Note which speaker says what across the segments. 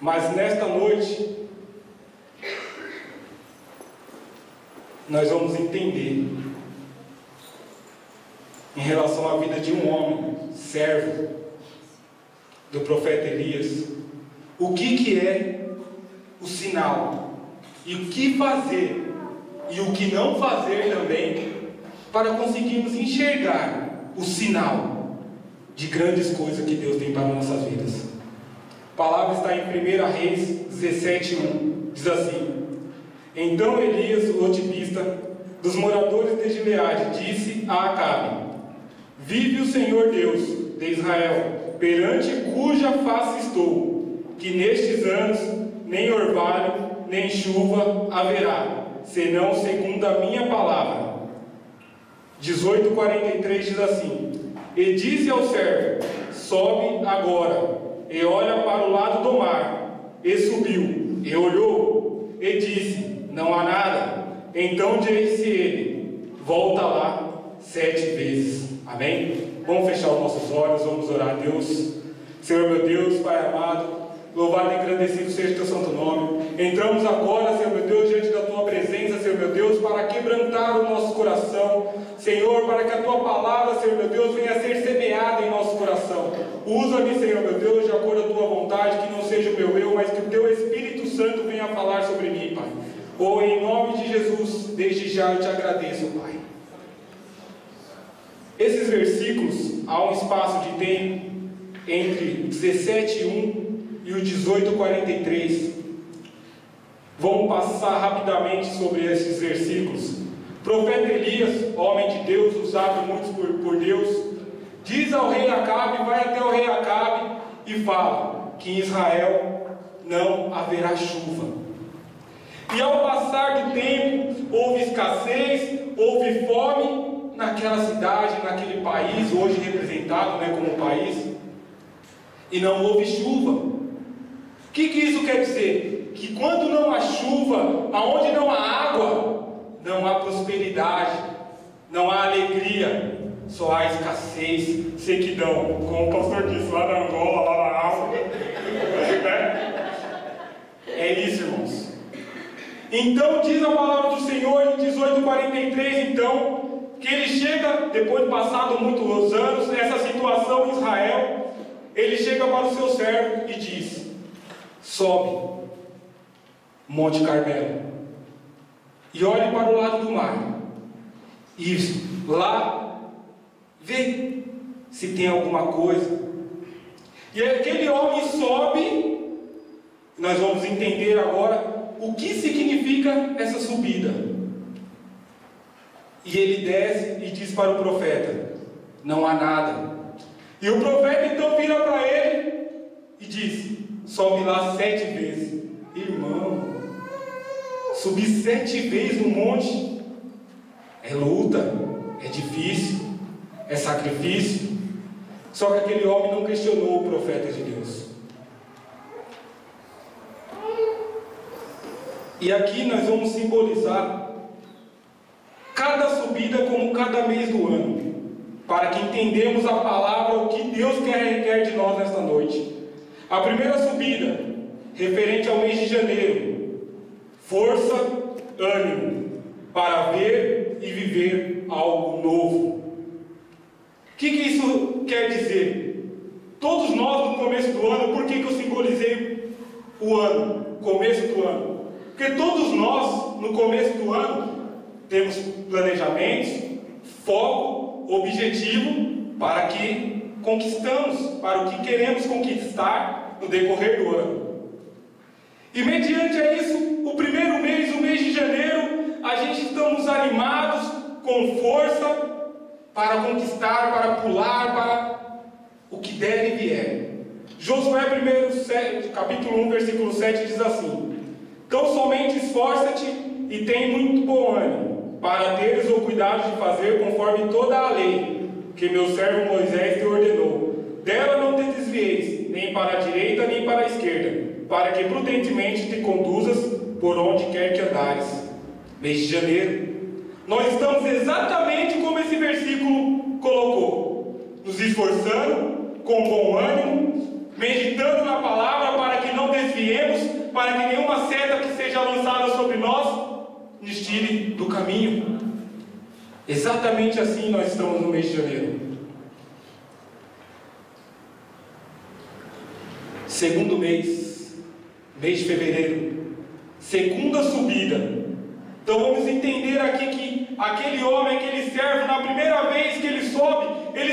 Speaker 1: Mas nesta noite, nós vamos entender em relação à vida de um homem, servo do profeta Elias, o que é o sinal, e o que fazer, e o que não fazer também, para conseguirmos enxergar o sinal de grandes coisas que Deus tem para nossas vidas. A palavra está em 1 Reis 17:1, diz assim: Então Elias, o otimista, dos moradores de Gileade, disse a Acabe: Vive o Senhor Deus de Israel, perante cuja face estou, que nestes anos nem orvalho, nem chuva haverá, senão segundo a minha palavra. 18:43 diz assim: E disse ao servo: Sobe agora, e olha para o lado do mar. E subiu, e olhou, e disse: Não há nada. Então disse ele: Volta lá 7 vezes. Amém? Vamos fechar os nossos olhos, vamos orar a Deus. Senhor meu Deus, Pai amado, louvado e agradecido seja o teu santo nome. Entramos agora, Senhor meu Deus, diante da tua presença, Senhor meu Deus, para quebrantar o nosso coração, Senhor, para que a tua palavra, Senhor meu Deus, venha a ser semeada em nosso coração. Usa-me, Senhor meu Deus, de acordo com a tua vontade, que não seja o meu eu, mas que o teu Espírito Santo venha a falar sobre mim, Pai. Oh, em nome de Jesus, desde já eu te agradeço, Pai. Esses versículos, há um espaço de tempo entre 17:1 e o 18:43. Vamos passar rapidamente sobre esses versículos. O profeta Elias, homem de Deus, usado muito por Deus, diz ao rei Acabe, vai até o rei Acabe e fala que em Israel não haverá chuva. E ao passar do tempo, houve escassez, houve fome naquela cidade, naquele país, hoje representado como país, e não houve chuva. O que isso quer dizer? Que quando não há chuva, aonde não há água, não há prosperidade, não há alegria, só há escassez, sequidão, como o pastor disse, lá na Angola, lá na África. É isso, irmãos. Então diz a palavra do Senhor em 18:43, então, que ele chega, depois de passado muitos anos, nessa situação em Israel, ele chega para o seu servo e diz: Sobe, Monte Carmelo, e olhe para o lado do mar, e lá vê se tem alguma coisa. E aquele homem sobe. Nós vamos entender agora o que significa essa subida. E ele desce e diz para o profeta: Não há nada. E o profeta então vira para ele e diz: Sobe lá 7 vezes. Irmão, subir 7 vezes no monte é luta, é difícil, é sacrifício. Só que aquele homem não questionou o profeta de Deus. E aqui nós vamos simbolizar cada subida como cada mês do ano, para que entendamos a palavra, o que Deus quer de nós nesta noite. A primeira subida, referente ao mês de janeiro: força, ânimo, para ver e viver algo novo. O que isso quer dizer? Todos nós no começo do ano, por que eu simbolizei o ano, o começo do ano? Porque todos nós, no começo do ano, temos planejamentos, foco, objetivo para que conquistamos, para o que queremos conquistar no decorrer do ano. E mediante a isso, o primeiro mês, o mês de janeiro, a gente estamos animados, com força, para conquistar, para pular, para o que der e vier. Josué 1, capítulo 1, versículo 7 diz assim: Então somente esforça-te e tem muito bom ânimo, para teres o cuidado de fazer conforme toda a lei que meu servo Moisés te ordenou. Dela não te desvieis, nem para a direita nem para a esquerda, para que prudentemente te conduzas por onde quer que andares. Mês de janeiro, nós estamos exatamente como esse versículo colocou, nos esforçando, com bom ânimo, meditando na palavra para que não desviemos para que nenhuma seta que seja lançada sobre nós nos tire do caminho. Exatamente assim nós estamos no mês de janeiro. Segundo mês de fevereiro, segunda subida. Então vamos entender aqui que aquele homem, aquele servo, na primeira vez que ele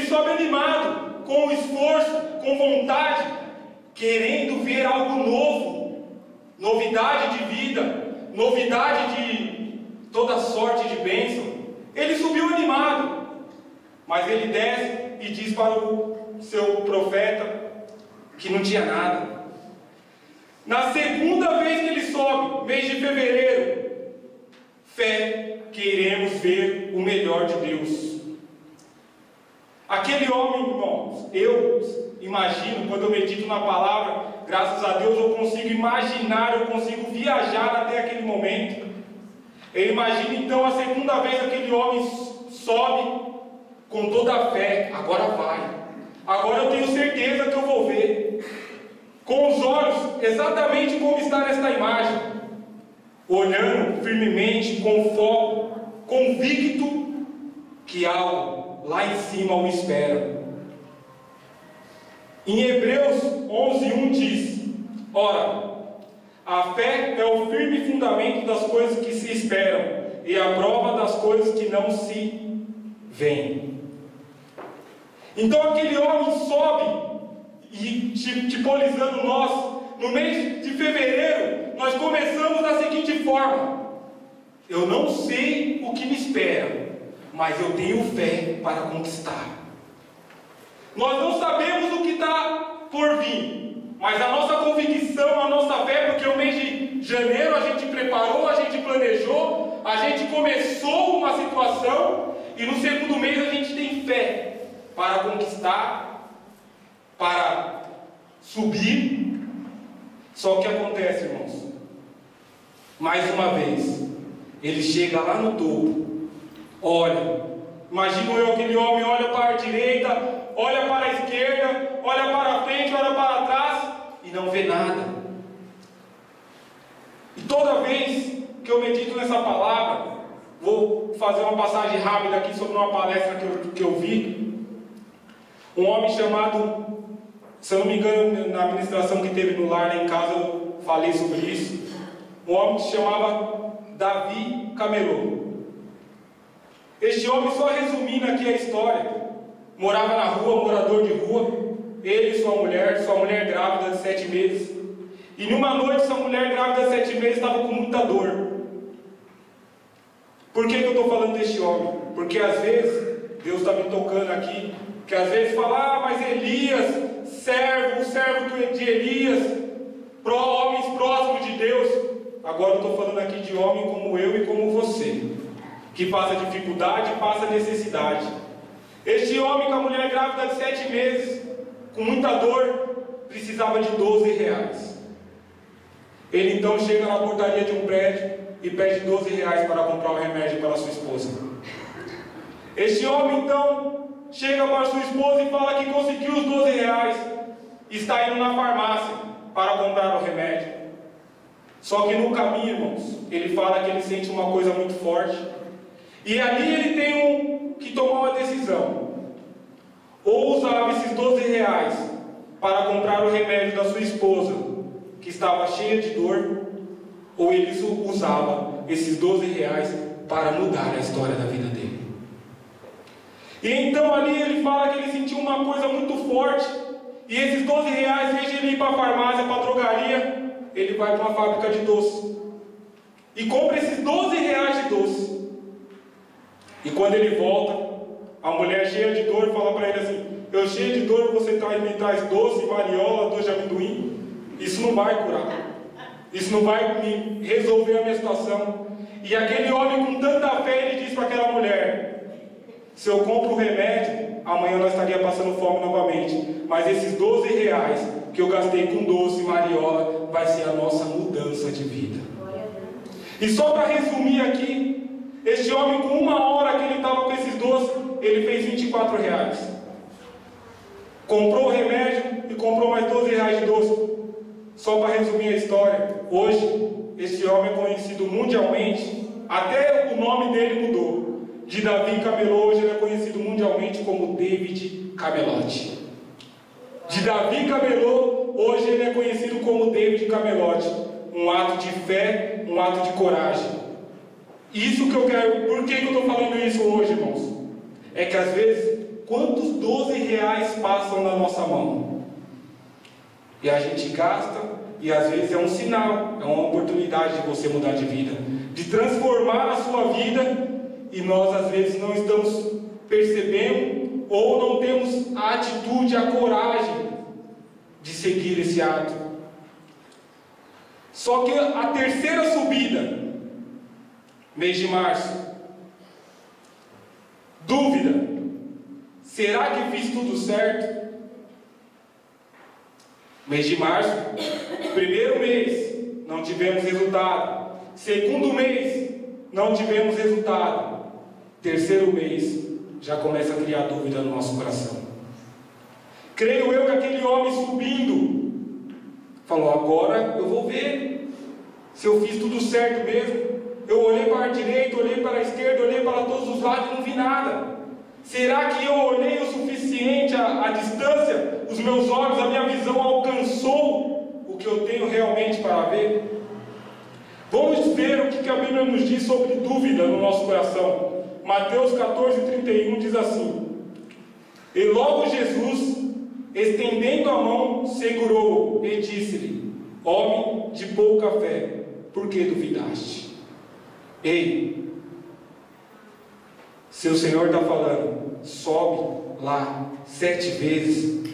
Speaker 1: sobe animado, com esforço, com vontade, querendo ver algo novo, novidade de vida, novidade de toda sorte de bênção. Ele subiu animado, mas ele desce e diz para o seu profeta que não tinha nada. Na segunda vez que ele sobe, mês de fevereiro, fé, queremos ver o melhor de Deus. Aquele homem, irmãos, eu imagino, quando eu medito na palavra, graças a Deus eu consigo imaginar, eu consigo viajar até aquele momento. Eu imagino então a segunda vez aquele homem sobe com toda a fé. Agora vai, agora eu tenho certeza que eu vou ver, com os olhos exatamente como está nesta imagem, olhando firmemente, com foco, convicto que algo lá em cima o espera. Em Hebreus 11:1 diz: ora, a fé é o firme fundamento das coisas que se esperam e a prova das coisas que não se veem. Então aquele homem sobe e, tipificando nós, no mês de fevereiro, nós começamos da seguinte forma: eu não sei o que me espera, mas eu tenho fé para conquistar. Nós não sabemos o que está por vir, mas a nossa convicção, a nossa fé, porque o mês de janeiro a gente preparou, a gente planejou, a gente começou uma situação, e no segundo mês a gente tem fé para conquistar, para subir. Só que acontece, irmãos, mais uma vez, ele chega lá no topo, olha, imagino eu, aquele homem olha para a direita, olha para a esquerda, olha para a frente, olha para trás, e não vê nada. E toda vez que eu medito nessa palavra, vou fazer uma passagem rápida aqui sobre uma palestra que eu vi. Um homem chamado, se eu não me engano, na administração que teve no lar lá em casa, eu falei sobre isso. Um homem que se chamava Davi Camelot. Este homem, só resumindo aqui a história, morava na rua, morador de rua, ele e sua mulher grávida de 7 meses. E numa noite, essa mulher grávida de 7 meses estava com muita dor. Por que eu estou falando deste homem? Porque às vezes, Deus está me tocando aqui, que às vezes fala, mas Elias, o servo de Elias, homens próximos de Deus. Agora eu estou falando aqui de homem como eu e como você, que passa dificuldade, passa necessidade. Este homem com a mulher grávida de 7 meses, com muita dor, precisava de 12 reais. Ele então chega na portaria de um prédio e pede 12 reais para comprar o remédio para sua esposa. Este homem então chega para sua esposa e fala que conseguiu os 12 reais, está indo na farmácia para comprar o remédio. Só que no caminho, irmãos, ele fala que ele sente uma coisa muito forte, e ali ele tem que tomar uma decisão: ou usava esses 12 reais para comprar o remédio da sua esposa, que estava cheia de dor, ou ele usava esses 12 reais para mudar a história da vida dele. E então ali ele fala que ele sentiu uma coisa muito forte, e esses 12 reais, em vez de ele ir para a farmácia, para a drogaria, ele vai para uma fábrica de doce e compra esses 12 reais de doce. E quando ele volta, a mulher cheia de dor fala para ele assim: eu cheio de dor, você me traz doce, mariola, doce de amendoim? Isso não vai curar, isso não vai me resolver a minha situação. E aquele homem com tanta fé, ele diz para aquela mulher: se eu compro o remédio, amanhã nós estaríamos passando fome novamente, mas esses 12 reais que eu gastei com doce, mariola, vai ser a nossa mudança de vida. E só para resumir aqui, este homem, com 1 hora que ele estava com esses doces, ele fez 24 reais. Comprou o remédio e comprou mais 12 reais de doce. Só Só para resumir a história, hoje esse homem é conhecido mundialmente, até o nome dele mudou. De Davi Camelot, hoje ele é conhecido mundialmente como David Camelote. De Davi Camelot, hoje ele é conhecido como David Camelote. Um ato de fé, um ato de coragem. Isso que eu quero. Por que eu estou falando isso hoje, irmãos? É que às vezes, quantos 12 reais passam na nossa mão? E a gente gasta, e às vezes é um sinal, é uma oportunidade de você mudar de vida, de transformar a sua vida, e nós às vezes não estamos percebendo, ou não temos a atitude, a coragem de seguir esse ato. Só que a terceira subida, mês de março, dúvida: será que fiz tudo certo? Mês de março, primeiro mês, não tivemos resultado. Segundo mês, não tivemos resultado. Terceiro mês, já começa a criar dúvida no nosso coração. Creio eu que aquele homem subindo falou: agora eu vou ver se eu fiz tudo certo mesmo. Eu olhei para a direita, olhei para a esquerda, olhei para todos os lados e não vi nada. Será que eu olhei o suficiente à distância? Os meus olhos, a minha visão alcançou o que eu tenho realmente para ver? Vamos ver o que a Bíblia nos diz sobre dúvida no nosso coração. Mateus 14:31 diz assim: e logo Jesus, estendendo a mão, segurou-o e disse-lhe: homem de pouca fé, por que duvidaste? Ei, seu Senhor está falando, sobe lá 7 vezes,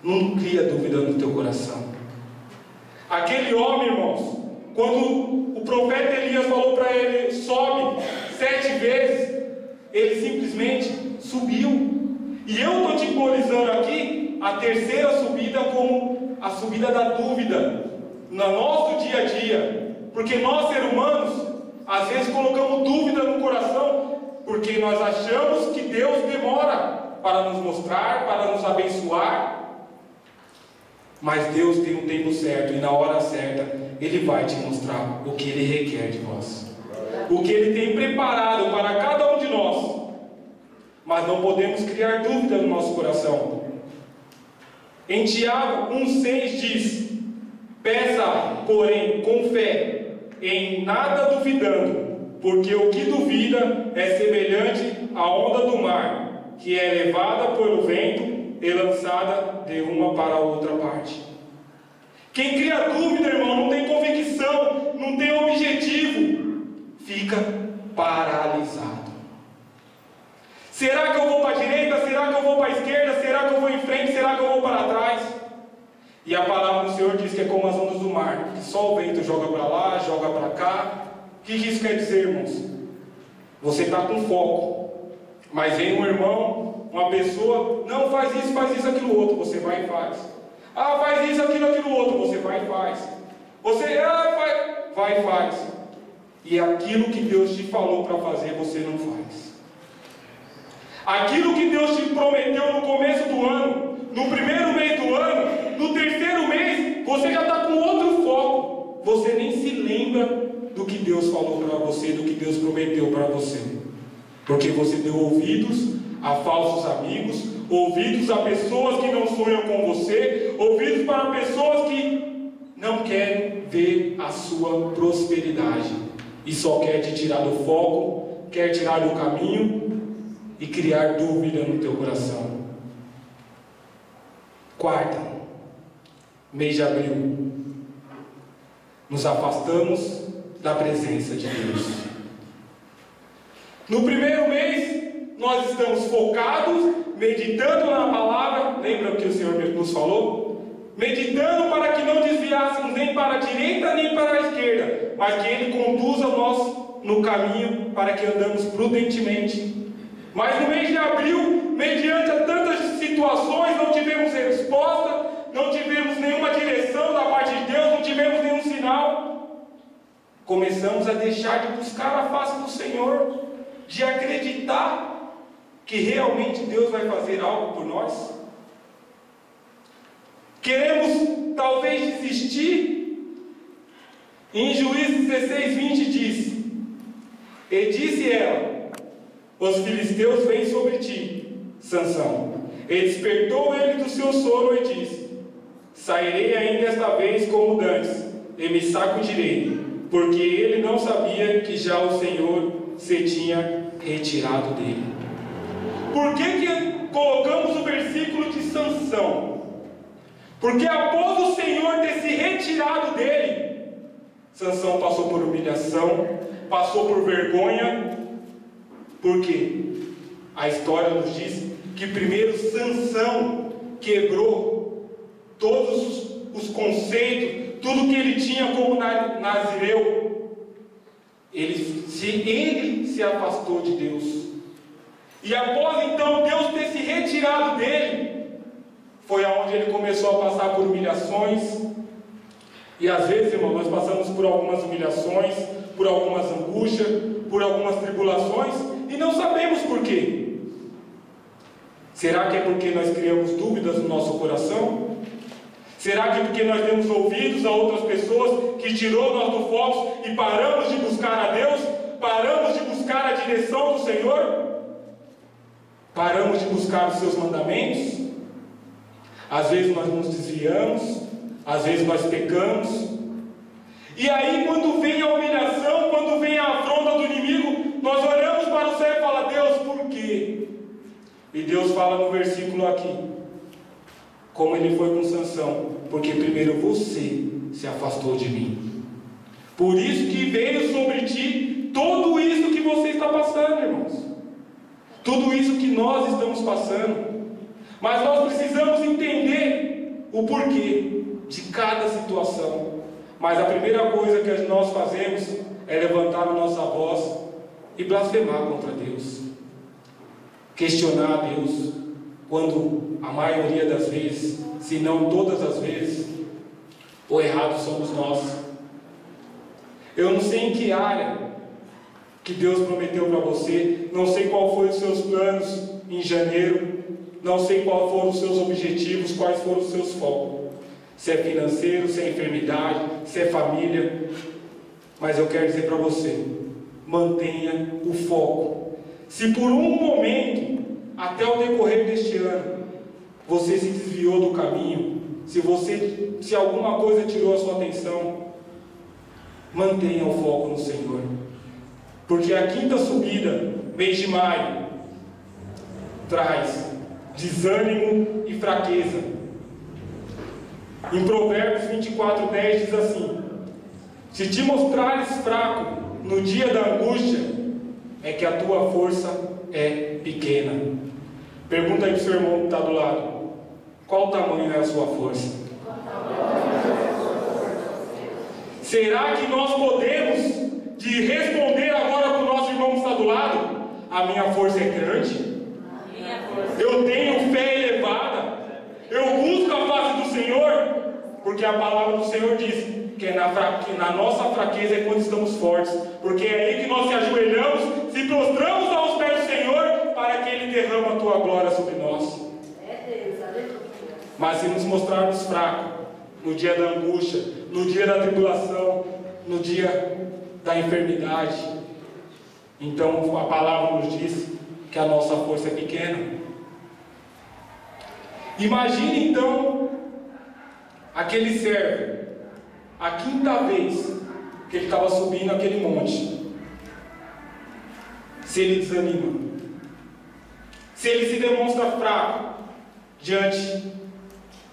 Speaker 1: não cria dúvida no teu coração. Aquele homem, irmãos, quando o profeta Elias falou para ele: sobe 7 vezes, ele simplesmente subiu. E eu estou simbolizando aqui a terceira subida como a subida da dúvida no nosso dia a dia, porque nós, seres humanos, às vezes colocamos dúvida no coração, porque nós achamos que Deus demora para nos mostrar, para nos abençoar. Mas Deus tem um tempo certo, e na hora certa Ele vai te mostrar o que Ele requer de nós, o que Ele tem preparado para cada um de nós. Mas não podemos criar dúvida no nosso coração. Em Tiago 1,6 diz: peça, porém, com fé, em nada duvidando, porque o que duvida é semelhante à onda do mar, que é levada pelo vento e lançada de uma para a outra parte. Quem cria dúvida, irmão, não tem convicção, não tem objetivo, fica paralisado. Será que eu vou para a direita? Será que eu vou para a esquerda? Será que eu vou em frente? Será que eu vou para trás? E a palavra do Senhor diz que é como as ondas do mar, que só o vento joga para lá, joga para cá. O que isso quer dizer, irmãos? Você está com foco, mas vem um irmão, uma pessoa: não, faz isso, aquilo outro. Você vai e faz. Ah, faz isso, aquilo outro. Você vai e faz. Você vai e faz. E aquilo que Deus te falou para fazer, você não faz. Aquilo que Deus te prometeu no começo do ano, no primeiro mês do ano, no terceiro mês, você já está com outro foco. Você nem se lembra do que Deus falou para você, do que Deus prometeu para você. Porque você deu ouvidos a falsos amigos, ouvidos a pessoas que não sonham com você, ouvidos para pessoas que não querem ver a sua prosperidade e só quer te tirar do foco, quer tirar do caminho e criar dúvida no teu coração. Quarta, mês de abril, nos afastamos da presença de Deus. No primeiro mês, nós estamos focados, meditando na palavra. Lembra o que o Senhor nos falou? Meditando para que não desviássemos nem para a direita nem para a esquerda, mas que Ele conduza nós no caminho para que andamos prudentemente. Mas no mês de abril, mediante a tantas situações, não tivemos resposta, não tivemos nenhuma direção da parte de Deus, não tivemos nenhum sinal. Começamos a deixar de buscar a face do Senhor, de acreditar que realmente Deus vai fazer algo por nós. Queremos talvez desistir Em Juízes 16:20 diz: E disse ela: Os filisteus vêm sobre ti, Sansão. E despertou ele do seu sono e disse: Sairei ainda esta vez como dantes, e me sacudirei, porque ele não sabia que já o Senhor se tinha retirado dele. Por que colocamos o versículo de Sansão? Porque após o Senhor ter se retirado dele, Sansão passou por humilhação, passou por vergonha. Por quê? A história nos diz que primeiro Sansão quebrou todos os conceitos, tudo que ele tinha como nazireu. Ele se afastou de Deus. E após então Deus ter se retirado dele, foi aonde ele começou a passar por humilhações. E às vezes, irmão, nós passamos por algumas humilhações, por algumas angústias, por algumas tribulações, e não sabemos por quê. Será que é porque nós criamos dúvidas no nosso coração? Será que é porque nós demos ouvidos a outras pessoas que tirou nós do foco e paramos de buscar a Deus? Paramos de buscar a direção do Senhor? Paramos de buscar os seus mandamentos? Às vezes nós nos desviamos, às vezes nós pecamos. E aí quando vem a humilhação, quando vem a afronta do inimigo, nós olhamos para o céu e falamos: Deus, por quê? E Deus fala no versículo aqui, como ele foi com Sansão: porque primeiro você se afastou de mim. Por isso que veio sobre ti tudo isso que você está passando, irmãos. Tudo isso que nós estamos passando. Mas nós precisamos entender o porquê de cada situação. Mas a primeira coisa que nós fazemos é levantar a nossa voz e blasfemar contra Deus. Questionar a Deus, quando a maioria das vezes, se não todas as vezes, o errado somos nós. Eu não sei em que área que Deus prometeu para você, não sei qual foi os seus planos em janeiro, não sei quais foram os seus objetivos, quais foram os seus focos. Se é financeiro, se é enfermidade, se é família. Mas eu quero dizer para você: mantenha o foco. Se por um momento, até o decorrer deste ano, você se desviou do caminho, se alguma coisa tirou a sua atenção, mantenha o foco no Senhor. Porque a quinta subida, mês de maio, traz desânimo e fraqueza. Em Provérbios 24:10 diz assim: se te mostrares fraco no dia da angústia, é que a tua força é pequena. Pergunta aí para o seu irmão que está do lado: qual tamanho é a sua força? Será que nós podemos responder agora para o nosso irmão que está do lado: a minha força é grande? Eu tenho fé elevada? Eu busco a face do Senhor? Porque a palavra do Senhor diz que na nossa fraqueza é quando estamos fortes. Porque é aí que nós se ajoelhamos, se prostramos aos pés do Senhor, para que Ele derrame a tua glória sobre nós. Mas se nos mostrarmos fracos no dia da angústia, no dia da tribulação, no dia da enfermidade, então a palavra nos diz que a nossa força é pequena. Imagine então aquele servo, a quinta vez que ele estava subindo aquele monte. Se ele desanima, se ele se demonstra fraco diante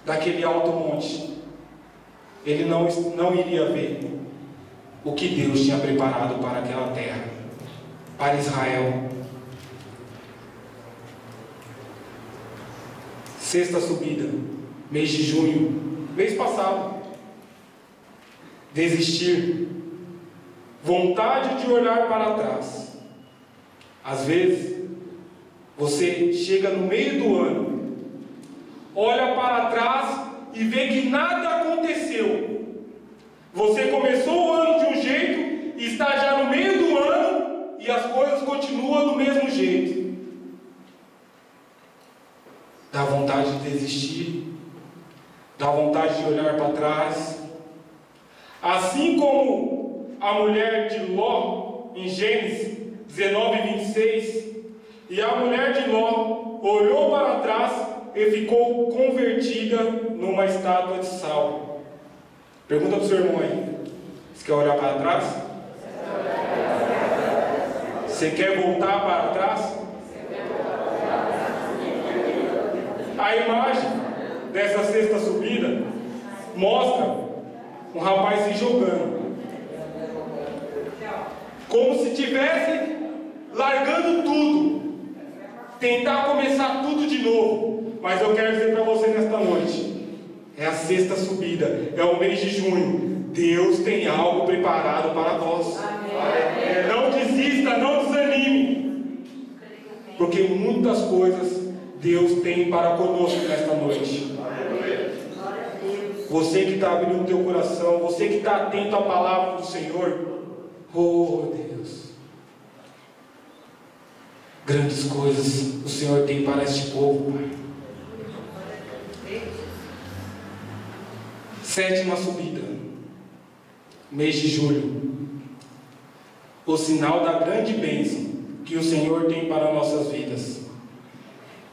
Speaker 1: daquele alto monte, ele não iria ver o que Deus tinha preparado para aquela terra, para Israel. Sexta subida, mês de junho, mês passado. Desistir, vontade de olhar para trás. Às vezes, você chega no meio do ano, olha para trás e vê que nada aconteceu. Você começou o ano de um jeito e está já no meio do ano e as coisas continuam do mesmo jeito. Dá vontade de desistir, dá vontade de olhar para trás. Assim como a mulher de Ló, em Gênesis 19:26, e a mulher de Ló olhou para trás e ficou convertida numa estátua de sal. Pergunta para o seu irmão aí: você quer olhar para trás? Você quer voltar para trás? A imagem dessa sexta subida mostra um rapaz se jogando, como se estivesse largando tudo, tentar começar tudo de novo. Mas eu quero dizer para você nesta noite: é a sexta subida, é o mês de junho. Deus tem algo preparado para nós. Não desista, não desanime, porque muitas coisas Deus tem para conosco nesta noite. Você que está abrindo o teu coração, você que está atento à palavra do Senhor, oh Deus, grandes coisas o Senhor tem para este povo, Pai. Sétima subida, mês de julho, o sinal da grande bênção que o Senhor tem para nossas vidas.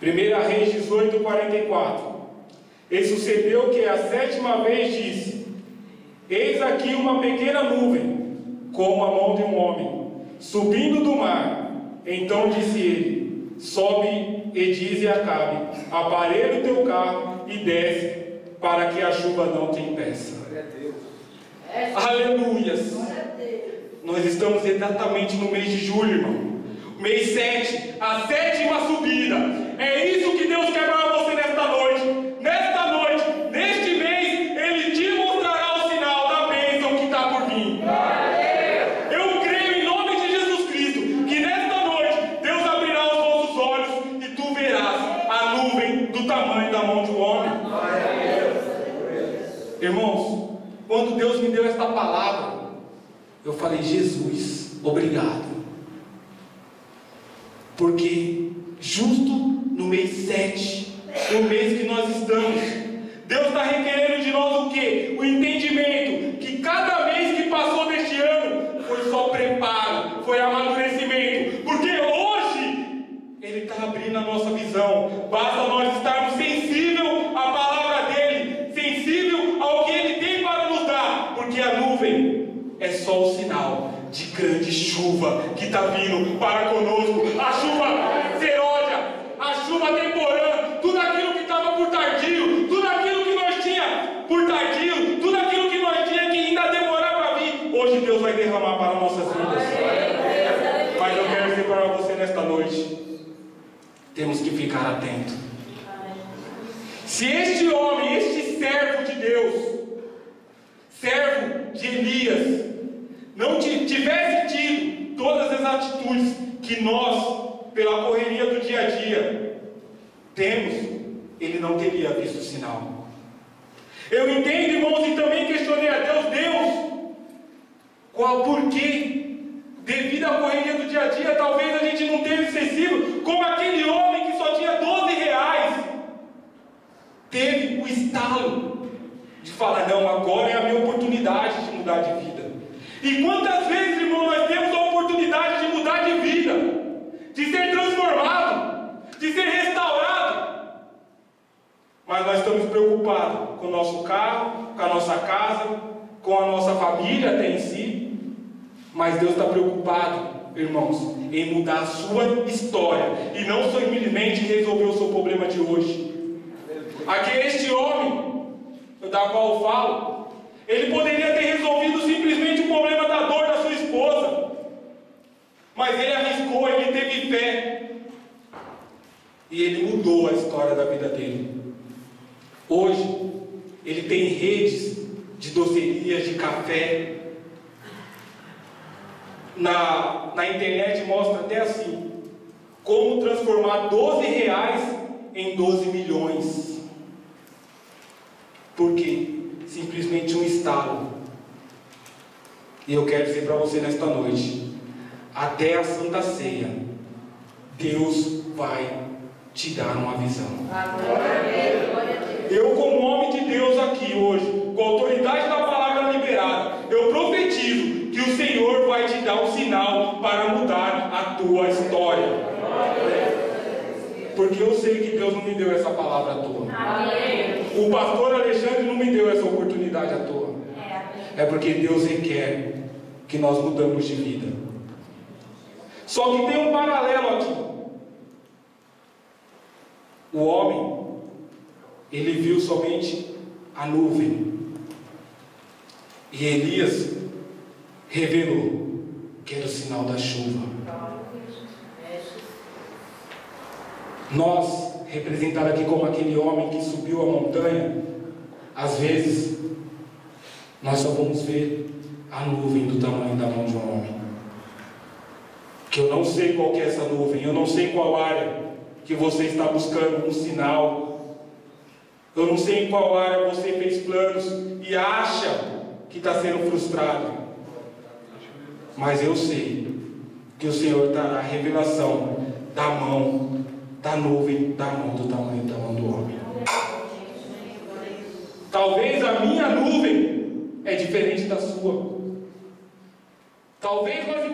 Speaker 1: 1 Reis 18:44. E sucedeu que a sétima vez disse: eis aqui uma pequena nuvem, como a mão de um homem, subindo do mar. Então disse ele: sobe e dize a Acabe: aparelha o teu carro e desce, para que a chuva não te impeça. Aleluias! Nós estamos exatamente no mês de julho, irmão. Mês 7, a sétima subida. É isso que Deus quer para você nesta noite. Nesta noite, neste mês, Ele te mostrará o sinal da bênção que está por vir. Eu creio em nome de Jesus Cristo que nesta noite Deus abrirá os vossos olhos e tu verás a nuvem do tamanho da mão de um homem. Irmãos, quando Deus me deu esta palavra, eu falei: Jesus, obrigado. Porque justo no mês 7, no mês que nós estamos, Deus está requerendo de nós o quê? O entendimento que cada mês que passou deste ano foi só preparo, foi amadurecimento. Porque hoje Ele está abrindo a nossa visão. Basta nós estarmos sensíveis à palavra dEle, sensível ao que Ele tem para nos dar. Porque a nuvem é só o sinal de grande chuva que está vindo para conosco. A chuva seródia, a chuva temporã, tudo aquilo que estava por tardio, tudo aquilo que nós tinha por tardio, tudo aquilo que nós tinha que ainda demorar para vir, hoje Deus vai derramar para nossas vidas. Mas eu quero dizer para você nesta noite: temos que ficar atento. Se este homem, este servo de Deus, servo de Elias, não tivesse tido todas as atitudes que nós, pela correria do dia a dia, temos, ele não teria visto o sinal. Eu entendo, irmãos, e também questionei a Deus, qual porquê? Devido à correria do dia a dia, talvez a gente não tenha excessivo, como aquele homem que só tinha 12 reais, teve o estalo de falar: não, agora é a minha oportunidade de mudar de vida. E quantas vezes, irmão, nós temos a oportunidade de mudar de vida, de ser transformado, de ser restaurado, mas nós estamos preocupados com o nosso carro, com a nossa casa, com a nossa família até em si. Mas Deus está preocupado, irmãos, em mudar a sua história e não simplesmente resolver o seu problema de hoje. Este homem da qual eu falo, ele poderia ter resolvido simplesmente o problema da dor da sua esposa, mas ele arriscou, ele teve fé e ele mudou a história da vida dele. Hoje ele tem redes de docerias, de café. Na internet mostra até assim: como transformar 12 reais em 12 milhões. Por quê? Simplesmente um estalo. E eu quero dizer para você nesta noite: até a Santa Ceia, Deus vai te dar uma visão. Eu, como homem de Deus aqui hoje, com a autoridade da palavra liberada, o Senhor vai te dar um sinal para mudar a tua história. Porque eu sei que Deus não me deu essa palavra à toa. O pastor Alexandre não me deu essa oportunidade à toa. É porque Deus requer que nós mudamos de vida. Só que tem um paralelo aqui. O homem, ele viu somente a nuvem. E Elias revelou que era o sinal da chuva. Nós, representados aqui como aquele homem que subiu a montanha, às vezes, nós só vamos ver a nuvem do tamanho da mão de um homem. Que eu não sei qual que é essa nuvem, eu não sei qual área que você está buscando um sinal. Eu não sei em qual área você fez planos e acha que está sendo frustrado. Mas eu sei que o Senhor dará a revelação da mão, da nuvem, da mão do tamanho da mão do homem. Talvez a minha nuvem é diferente da sua. Talvez nós